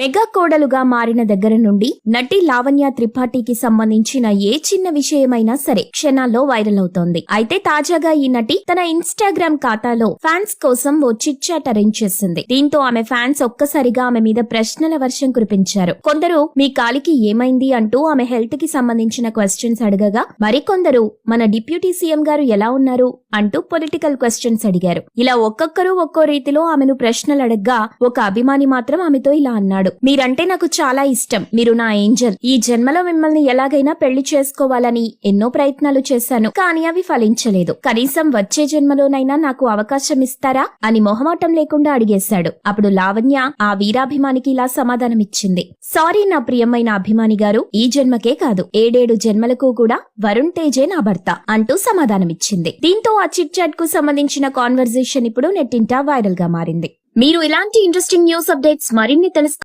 Mega కోడలుగా మారిన దగ్గర నుండి నటి లావణ్య త్రిపాఠికి సంబంధించిన ఏ చిన్న విషయమైనా సరే క్షణాల్లో వైరల్ అవుతోంది. అయితే తాజాగా ఈ నటి తన ఇన్స్టాగ్రామ్ ఖాతాలో ఫ్యాన్స్ కోసం ఓ చిట్ చాట్ అరేంజ్ చేసింది. దీంతో ఆమె ఫ్యాన్స్ ఒక్కసారిగా ఆమె మీద ప్రశ్నల వర్షం కురిపించారు. కొందరు మీ కాలికి ఏమైంది అంటూ ఆమె హెల్త్ కి సంబంధించిన క్వశ్చన్స్ అడగగా, మరికొందరు మన డిప్యూటీ సీఎం గారు ఎలా ఉన్నారు అంటూ పొలిటికల్ క్వశ్చన్స్ అడిగారు. ఇలా ఒక్కొక్కరు ఒక్కో రీతిలో ఆమెను ప్రశ్నలు అడగ్గా ఒక అభిమాని మాత్రం ఆమెతో ఇలా అన్నాడు: మీరంటే నాకు చాలా ఇష్టం, మీరు నా ఏంజల్. ఈ జన్మలో మిమ్మల్ని ఎలాగైనా పెళ్లి చేసుకోవాలని ఎన్నో ప్రయత్నాలు చేశాను, కానీ అవి ఫలించలేదు. కనీసం వచ్చే జన్మలోనైనా నాకు అవకాశం ఇస్తారా అని మొహమాటం లేకుండా అడిగేశాడు. అప్పుడు లావణ్య ఆ వీరాభిమానికి ఇలా సమాధానమిచ్చింది: సారీ నా ప్రియమైన అభిమాని గారు, ఈ జన్మకే కాదు 7 జన్మలకు కూడా వరుణ్ తేజే నా భర్త అంటూ సమాధానమిచ్చింది. దీంతో ఆ చిట్ చాట్ కు సంబంధించిన కాన్వర్జేషన్ ఇప్పుడు నెట్టింటా వైరల్ గా మారింది. మీరు ఇలాంటి ఇంట్రెస్టింగ్ న్యూస్ అప్డేట్స్ మరిన్ని తెలుసు